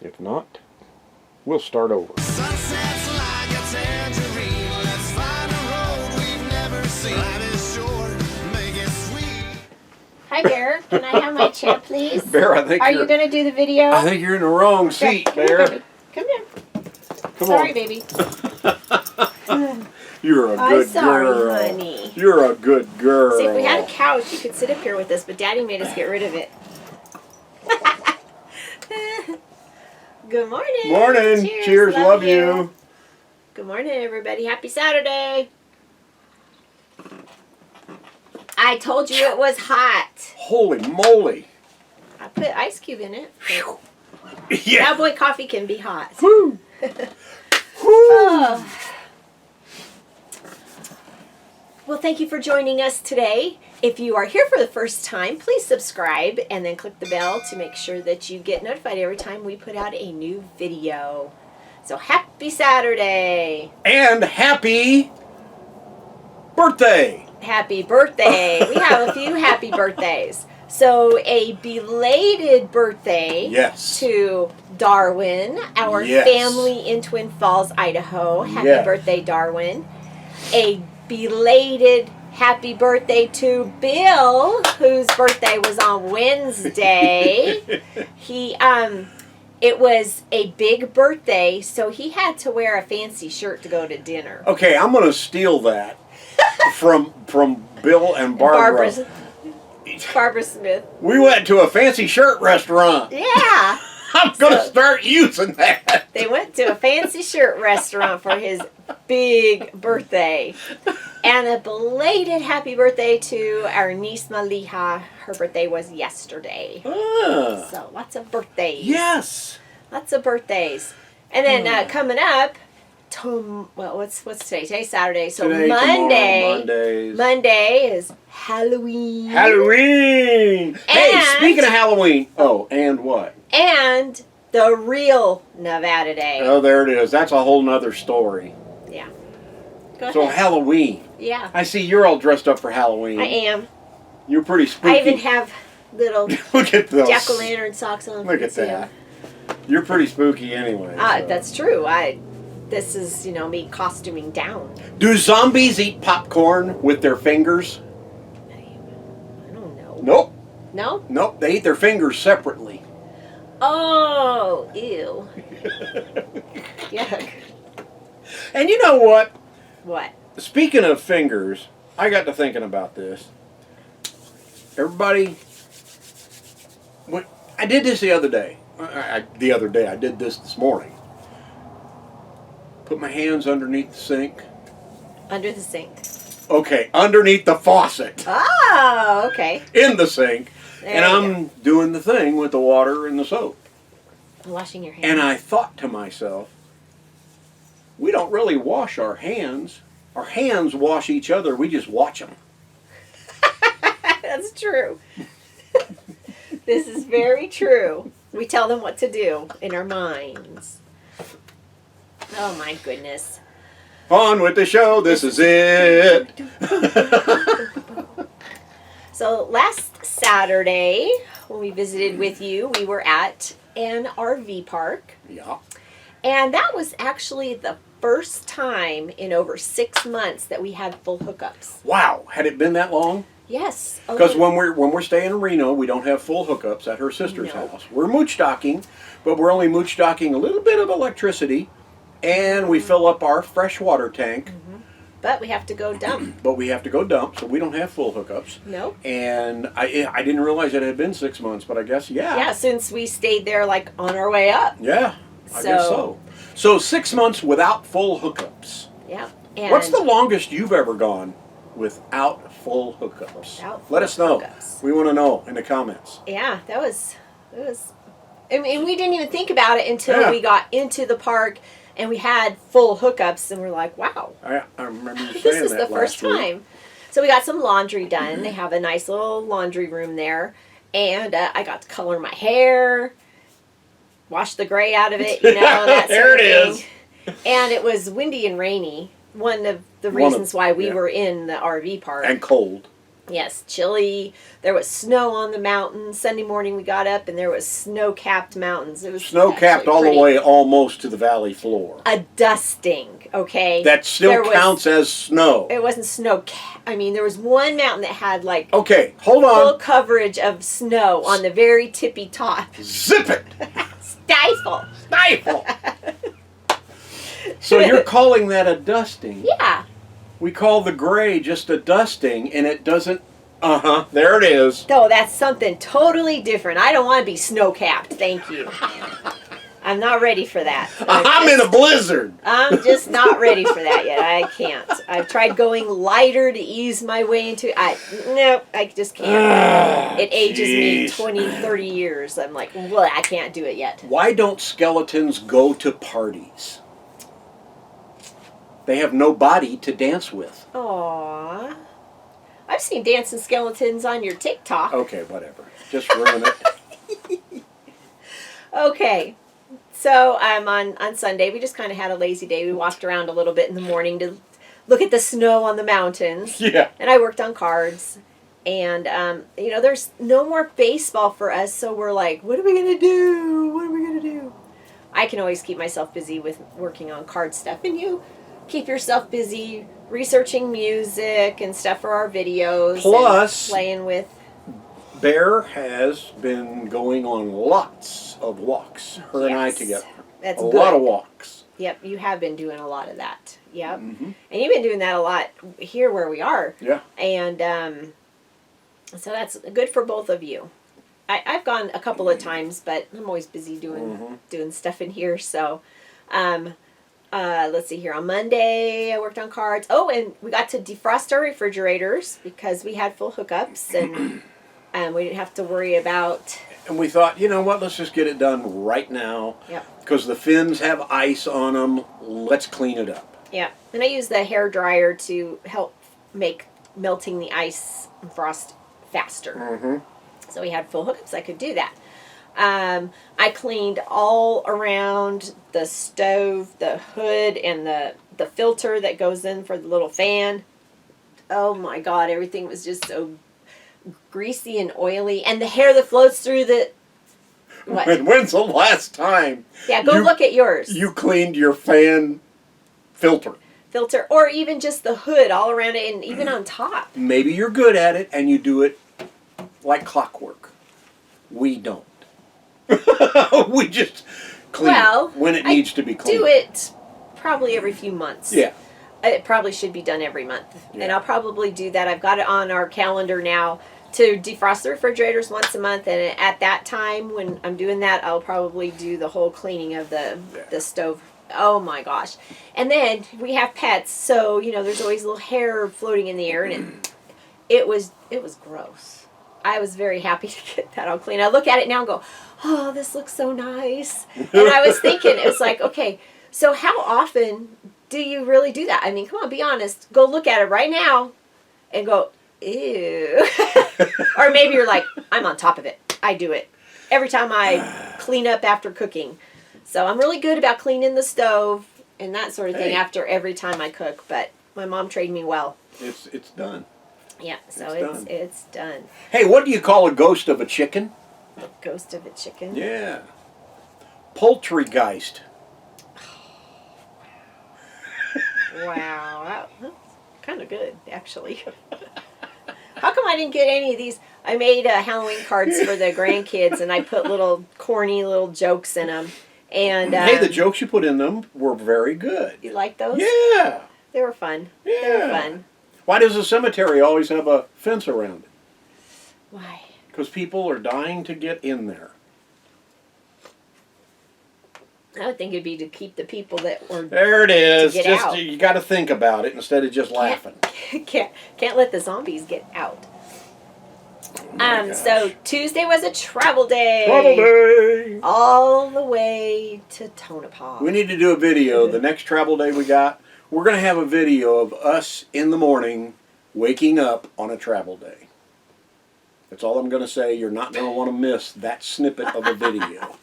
If not, we'll start over. Sunsets like a tangerine. Let's find a road we've never seen. Life is short, make it sweet. Hi, Bear. Can I have my chair, please? Bear, I think Are you going to do the video? I think you're in the wrong seat, Come Bear. here, baby. Come here. Come Sorry, on. baby. You're a I'm good sorry, girl. honey. You're a good girl. See, if we had a couch, you could sit up here with us, but Daddy made us get rid of it. Good morning. Morning. Cheers. Love you. Good morning, everybody. Happy Saturday. I told you it was hot. Holy moly. I put ice cube in it. Phew. Yeah. Cowboy coffee can be hot. Woo. Woo. Oh. Well, thank you for joining us today. If you are here for the first time, please subscribe and then click the bell to make sure that you get notified every time we put out a new video. So happy Saturday. And happy birthday. Happy birthday. We have a few happy birthdays. So a belated birthday Yes. to Darwin, our Yes. family in Twin Falls, Idaho. Happy Yes. birthday, Darwin. A belated happy birthday to Bill, whose birthday was on Wednesday. It was a big birthday, so he had to wear a fancy shirt to go to dinner. Okay, I'm going to steal that from Bill and Barbara. Barbara Smith. We went to a fancy shirt restaurant. Yeah. I'm going to start using that. They went to a fancy shirt restaurant for his big birthday. And a belated happy birthday to our niece Maliha. Her birthday was yesterday. Ah, So lots of birthdays. yes. Lots of birthdays. And then coming up, what's today? Today's Saturday. So Today, Monday. tomorrow, Mondays. Monday is Halloween. Halloween. Hey, And- speaking of Halloween. Oh, and what? And the real Nevada Day. Oh, there it is. That's a whole nother story. Yeah. Go So ahead. Halloween. Yeah. I see you're all dressed up for Halloween. I am. You're pretty spooky. I even have little Look at those. jack-o'-lantern socks on. Look at that. You're pretty spooky anyway. so. That's true. This is, me costuming down. Do zombies eat popcorn with their fingers? I don't know. Nope. No? Nope. They eat their fingers separately. Oh, ew. Yuck. And you know what? What? Speaking of fingers, I got to thinking about this. Everybody, I did this the other day. I did this morning. Put my hands underneath the sink. Under the sink. Okay, underneath the faucet. Oh, okay. In the sink. There And you I'm doing the thing with the water and the soap. go. Washing your hands. And I thought to myself, we don't really wash our hands. Our hands wash each other. We just watch them. That's true. This is very true. We tell them what to do in our minds. Oh my goodness. On with the show. This is it. So last Saturday, when we visited with you, we were at an RV park. Yeah. And that was actually the first time in over 6 months that we had full hookups. Wow. Had it been that long? Yes. Because when we're staying in Reno, we don't have full hookups at her sister's No. house. We're mooch docking, but we're only mooch docking a little bit of electricity, and we fill up our freshwater tank. But we have to go dump. But we have to go dump, so we don't have full hookups. Nope. And I didn't realize it had been 6 months, but I guess Yeah, since we stayed there like on our way up. Yeah, I guess so. So 6 months without full hookups. Yeah. And What's the longest you've ever gone without full hookups? Without Let us know. full hookups. We want to know in the comments. Yeah, it was. I mean, we didn't even think about it until we got into the park and we had full hookups, and we're like, wow. I remember you saying This is that the first last week. time. So we got some laundry done. They have a nice little laundry room there. And I got to color my hair, wash the gray out of it, that There sort of it thing. And it was windy and rainy. One of the reasons why we were in the RV park. And cold. Yes, chilly. There was snow on the mountains. Sunday morning we got up and there was snow-capped mountains. It was Snow-capped actually all the pretty. way almost to the valley floor. A dusting, okay? That still There was- counts as snow. It wasn't snow. I mean, there was one mountain that had like Okay, hold full on. coverage of snow on the very tippy top. Zip it. Stifle. Stifle. So you're calling that a dusting? Yeah. We call the gray just a dusting, and it doesn't. There it is. No, that's something totally different. I don't want to be snow-capped. Thank you. I'm not ready for that. I'm in a blizzard. I'm just not ready for that yet. I can't. I've tried going lighter to ease my way into it. No, I just can't. It ages me jeez. 20, 30 years. I'm like, well, I can't do it yet. Why don't skeletons go to parties? They have no body to dance with. Aww. I've seen dancing skeletons on your TikTok. Okay, whatever. Just ruin it. Okay. So on Sunday, we just kind of had a lazy day. We walked around a little bit in the morning to look at the snow on the mountains. Yeah. And I worked on cards. And, there's no more baseball for us. So we're like, what are we going to do? What are we going to do? I can always keep myself busy with working on card stuff. And you keep yourself busy researching music and stuff for our videos. Plus, and playing with. Bear has been going on lots of walks. Her and I Yes. together. That's a good. lot of walks. Yep, you have been doing a lot of that. Yep. Mm-hmm. And you've been doing that a lot here where we are. Yeah. And so that's good for both of you. I've gone a couple of times, but I'm always busy doing stuff in here. So let's see here. On Monday, I worked on cards. Oh, and we got to defrost our refrigerators because we had full hookups and we didn't have to worry about... And we thought, you know what, let's just get it done right now. Yep. Because the fins have ice on them. Let's clean it up. Yeah, and I use the hair dryer to help make melting the ice and frost faster. Mm-hmm. So we had full hookups. I could do that. I cleaned all around the stove, the hood, and the filter that goes in for the little fan. Oh my God, everything was just so greasy and oily. And the hair that floats through the... What? When's the last time Yeah, go you- look at yours. you cleaned your fan filter? Filter, or even just the hood all around it and even on top. Maybe you're good at it and you do it like clockwork. We don't. We just clean Well, it when it I needs to be cleaned. Do it probably every few months. Yeah. It probably should be done every month. Yeah. And I'll probably do that. I've got it on our calendar now to defrost the refrigerators once a month. And at that time, when I'm doing that, I'll probably do the whole cleaning of the stove. Oh my gosh. And then we have pets. So, there's always a little hair floating in the air. And it was gross. I was very happy to get that all clean. I look at it now and go, oh, this looks so nice. And I was thinking, it's like, okay, so how often do you really do that? I mean, come on, be honest. Go look at it right now and go, ew. Or maybe you're like, I'm on top of it. I do it every time I clean up after cooking. So I'm really good about cleaning the stove and that sort of thing Hey. after every time I cook. But my mom trained me well. It's done. Yeah, so It's it's done. Hey, what do you call a ghost of a chicken? Ghost of a chicken. Yeah. Poultrygeist. Wow, that's kind of good, actually. How come I didn't get any of these? I made Halloween cards for the grandkids, and I put little corny little jokes in them. And Hey, the jokes you put in them were very good. you like those? Yeah. They were fun. Yeah. They were fun. Why does a cemetery always have a fence around it? Why? Because people are dying to get in there. I would think it'd be to keep the people that were There it is. get Just out. you got to think about it instead of just laughing. can't let the zombies get out. my So Tuesday was a travel day. Travel day. All the way to Tonopah. We need to do a video. The next travel day we got, we're going to have a video of us in the morning waking up on a travel day. That's all I'm going to say. You're not going to want to miss that snippet of a video.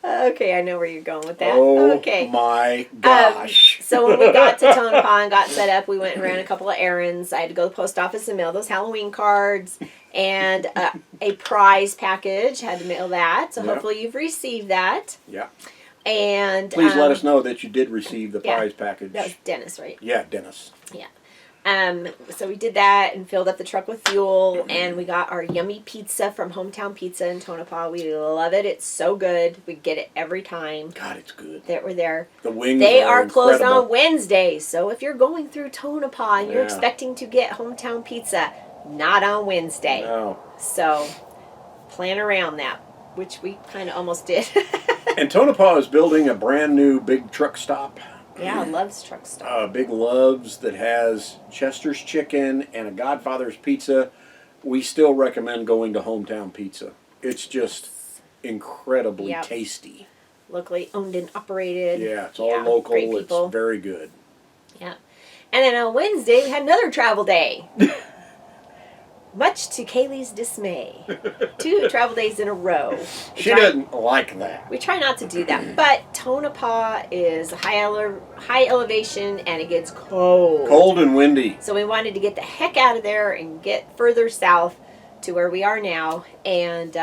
Okay, I know where you're going with that. Oh Okay. my gosh. So when we got to Tonopah and got set up, we went and ran a couple of errands. I had to go to the post office and mail those Halloween cards and a prize package. Had to mail that. So hopefully you've received that. Yeah. And please let us know that you did receive the prize package. That was Dennis, right? Yeah, Dennis. Yeah. So we did that and filled up the truck with fuel, and we got our yummy pizza from Hometown Pizza in Tonopah. We love it. It's so good. We get it every time God, it's good. that we're there. The wings They are are closed incredible. on Wednesdays, so if you're going through Tonopah and you're Yeah. expecting to get Hometown Pizza, not on Wednesday. No. So plan around that, which we kind of almost did. And Tonopah is building a brand new big truck stop. Yeah, Love's Truck Stop. Big Love's that has Chester's Chicken and a Godfather's Pizza. We still recommend going to Hometown Pizza. It's just incredibly tasty. Locally owned and operated. Yeah, it's all local. Great people. It's very good. Yeah. And then on Wednesday, we had another travel day. Much to Kaylee's dismay. 2 travel days in a row. She doesn't like that. We try not to do that. But Tonopah is high elevation and it gets cold. Cold and windy. So we wanted to get the heck out of there and get further south to where we are now, and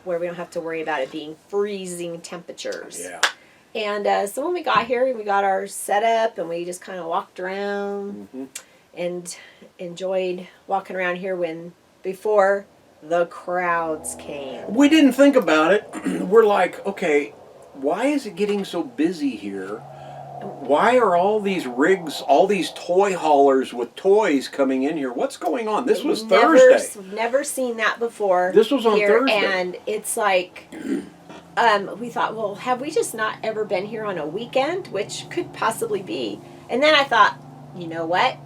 where we don't have to worry about it being freezing temperatures. Yeah. And so when we got here, we got our setup and we just kind of walked around and enjoyed walking around here before the crowds came. We didn't think about it. We're like, okay, why is it getting so busy here? Why are all these rigs, all these toy haulers with toys coming in here? What's going on? This was Thursday. Never seen that before. This was on here, Thursday. And it's like, we thought, well, have we just not ever been here on a weekend? Which could possibly be. And then I thought, you know what?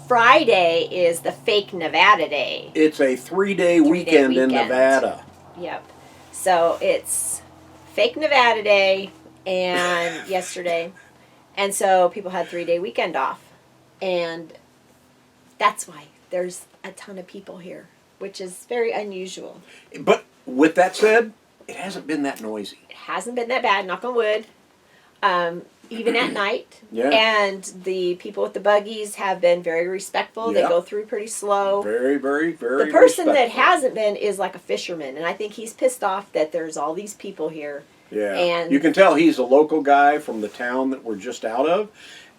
Friday is the fake Nevada day. It's a 3-day weekend in Nevada. Yep. So it's fake Nevada day and yesterday. And so people had 3-day weekend off. And that's why there's a ton of people here, which is very unusual. But with that said, it hasn't been that noisy. It hasn't been that bad, knock on wood. Even at night. Yeah. And the people with the buggies have been very respectful. Yeah. They go through pretty slow. Very, very, very The person that respectful. hasn't been is like a fisherman, and I think he's pissed off that there's all these people here. Yeah. And you can tell he's a local guy from the town that we're just out of,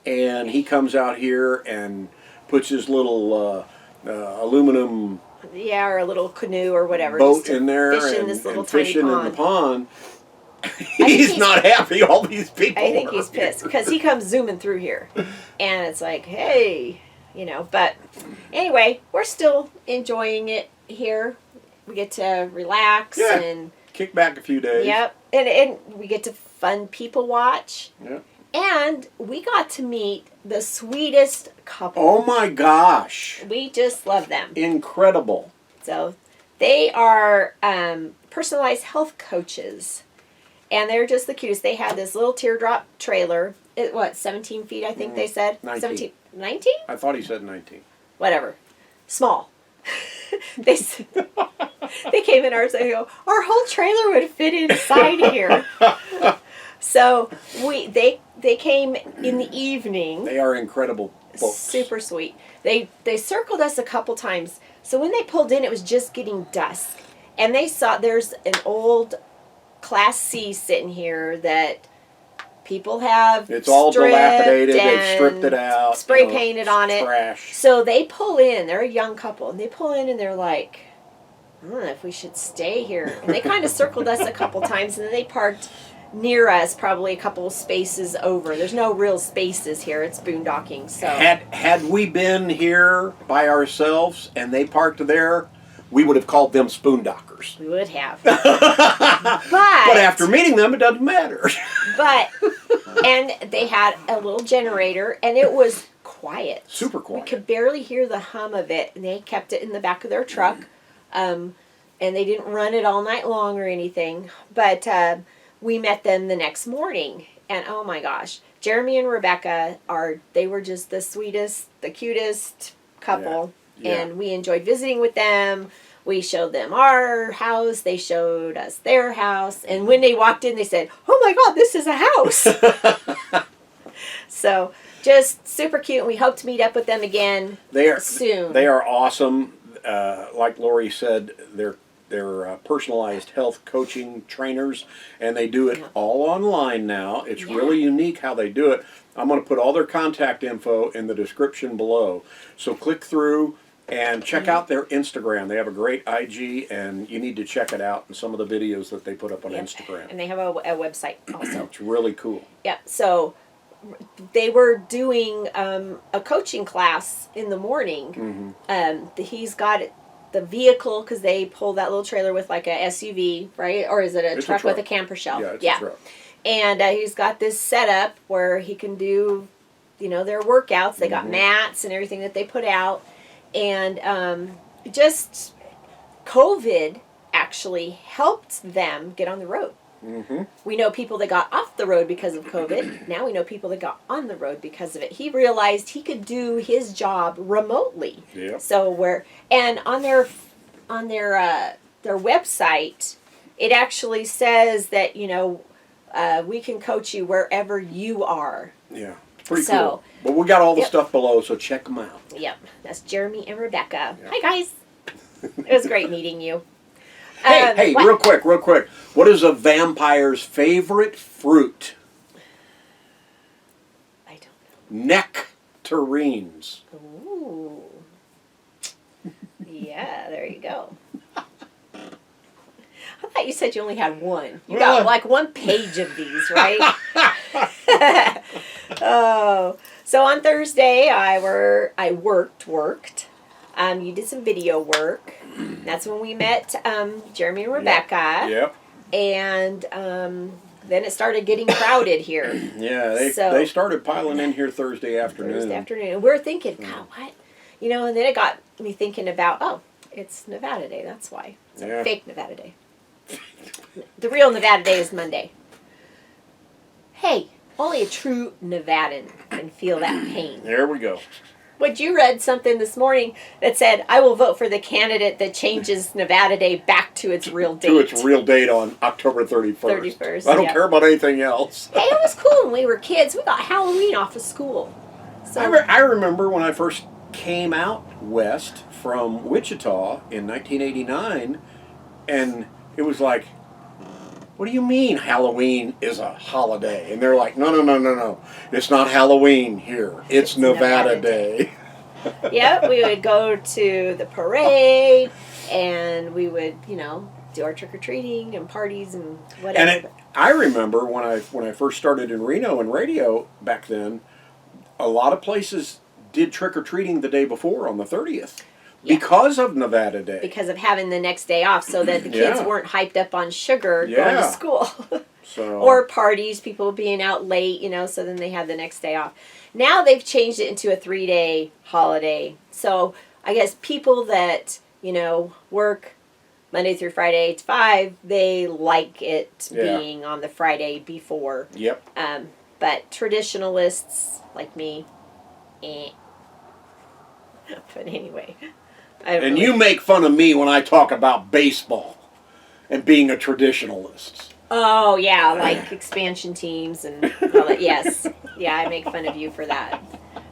and he comes out here and puts his little aluminum or a little canoe or whatever. boat just to in there fish in and, this little and tiny fishing pond. in the pond. He's not happy. All these people. I think are he's here. pissed because he comes zooming through here, and it's like, hey, But anyway, we're still enjoying it here. We get to relax and kick back a few days. Yep, and we get to fun people watch. Yeah. And we got to meet the sweetest couple. Oh my gosh! We just love them. Incredible. So they are personalized health coaches. And they're just the cutest. They had this little teardrop trailer. 17 feet, I think they said? 19. 17. 19? I thought he said 19. Whatever. Small. They came in ours and they go, our whole trailer would fit inside here. So they came in the evening. They are incredible folks. Super sweet. They circled us a couple times. So when they pulled in, it was just getting dusk. And they saw there's an old Class C sitting here that people have It's all dilapidated. They've and stripped it out. spray painted on it. Trash. So they pull in. They're a young couple, and they pull in and they're like, I don't know if we should stay here. And they kind of circled us a couple times, and then they parked near us, probably a couple spaces over. There's no real spaces here. It's boondocking. So Had we been here by ourselves and they parked there, we would have called them spoondockers. we would have. But after meeting them, it doesn't matter. And they had a little generator, and it was quiet. Super We quiet. could barely hear the hum of it, and they kept it in the back of their truck. And they didn't run it all night long or anything. But we met them the next morning, and oh my gosh, Jeremy and Rebeka they were just the sweetest, the cutest couple. Yeah. And we enjoyed visiting with them. We showed them our house. They showed us their house. And when they walked in, they said, oh my God, this is a house. So just super cute. And we hope to meet up with them again soon. They are awesome. Like Lori said, they're personalized health coaching trainers, and they do it all online now. It's really unique how they do it. I'm going to put all their contact info in the description below. So click through and check out their Instagram. They have a great IG, and you need to check it out and some of the videos that they put up on Instagram. And they have a website also. It's really cool. Yeah, so they were doing a coaching class in the morning. He's got the vehicle, because they pull that little trailer with like a SUV, right? Or is it a truck with a camper shell? Yeah, it's a truck. And he's got this setup where he can do, their workouts. They got mats and everything that they put out. And just COVID actually helped them get on the road. We know people that got off the road because of COVID. Now we know people that got on the road because of it. He realized he could do his job remotely. Yeah. So on their website, it actually says that we can coach you wherever you are. Yeah. Pretty cool. But we got all the stuff below, so check them out. Yep. That's Jeremy and Rebeka. Hi, guys. It was great meeting you. Hey, real quick. What is a vampire's favorite fruit? I don't Nectarines. know. Ooh. Yeah, there you go. I thought you said you only had one. You got like one page of these, right? Oh. So on Thursday, I worked. You did some video work. That's when we met Jeremy and Rebeka. Yep. And then it started getting crowded here. Yeah, they started piling in here Thursday afternoon. And we're thinking, God, what? And then it got me thinking about, it's Nevada Day. That's why. It's a fake Nevada Day. The real Nevada Day is Monday. Hey, only a true Nevadan can feel that pain. There we go. But you read something this morning that said, I will vote for the candidate that changes Nevada Day back to its real date. To its real date on October 31st. I don't care about anything else. Hey, it was cool when we were kids. We got Halloween off of school. So I remember when I first came out west from Wichita in 1989, and it was like, what do you mean Halloween is a holiday? And they're like, no. It's not Halloween here. It's Nevada Day. Yep, we would go to the parade, and we would, do our trick-or-treating and parties and whatever. And I remember when I first started in Reno and radio back then, a lot of places did trick-or-treating the day before on the 30th. Because of Nevada Day. Because of having the next day off, so that the kids weren't hyped up on sugar going to school. Or parties, people being out late, so then they had the next day off. Now they've changed it into a 3-day holiday. So I guess people that, work Monday through Friday 8 to 5, they like it being on the Friday before. Yep. But traditionalists like me, But anyway. And you make fun of me when I talk about baseball and being a traditionalist. Oh, yeah, like expansion teams and all that. Yes. Yeah, I make fun of you for that.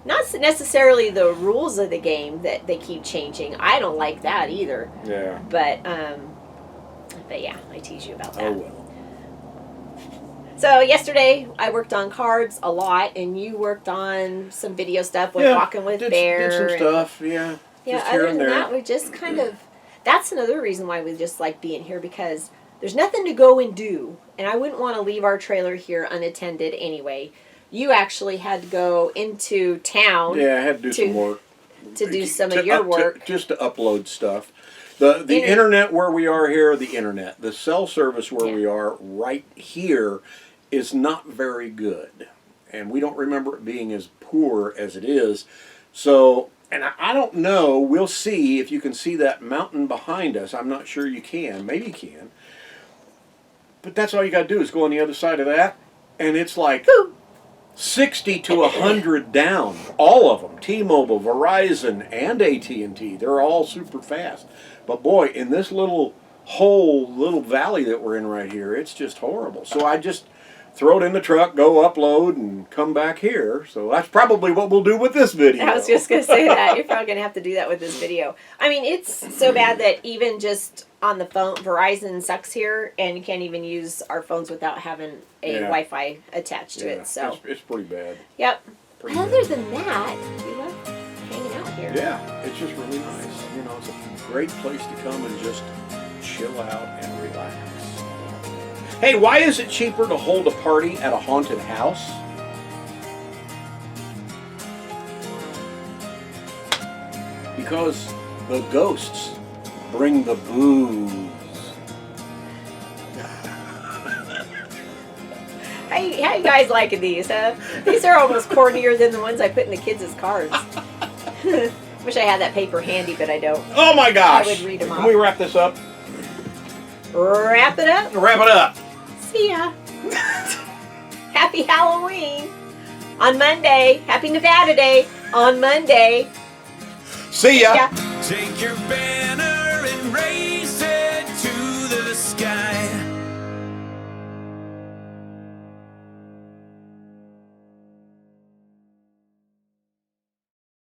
Not necessarily the rules of the game that they keep changing. I don't like that either. Yeah. But yeah, I tease you about that. Oh, well. So yesterday I worked on cards a lot, and you worked on some video stuff with Walking with Bear. Did some stuff, yeah. Yeah, just here other and than there. that, we just kind of, that's another reason why we just like being here, because there's nothing to go and do, and I wouldn't want to leave our trailer here unattended anyway. You actually had to go into town. Yeah, I had to do some work. To do some of your work. Just to upload stuff. The internet where we are here, the cell service where we are right here is not very good. And we don't remember it being as poor as it is. So, and I don't know, we'll see if you can see that mountain behind us. I'm not sure you can. Maybe you can. But that's all you got to do is go on the other side of that. And it's like 60 to 100 down. All of them. T-Mobile, Verizon, and AT&T. They're all super fast. But boy, in this little valley that we're in right here, it's just horrible. So throw it in the truck, go upload, and come back here. So that's probably what we'll do with this video. I was just going to say that. You're probably going to have to do that with this video. I mean, it's so bad that even just on the phone, Verizon sucks here, and you can't even use our phones without having a Wi-Fi attached to it. So it's pretty bad. Yep. Pretty Other bad. than that, we love hanging out here. Yeah, it's just really nice. You know, it's a great place to come and just chill out and relax. Hey, why is it cheaper to hold a party at a haunted house? Because the ghosts bring the booze. How you guys liking these, huh? These are almost cornier than the ones I put in the kids' cards. Wish I had that paper handy, but I don't. Oh my gosh! I would read them Can off. we wrap this up? Wrap it up. Wrap it up. See ya. Happy Halloween on Monday. Happy Nevada Day on Monday. See ya. Yeah. Take your bed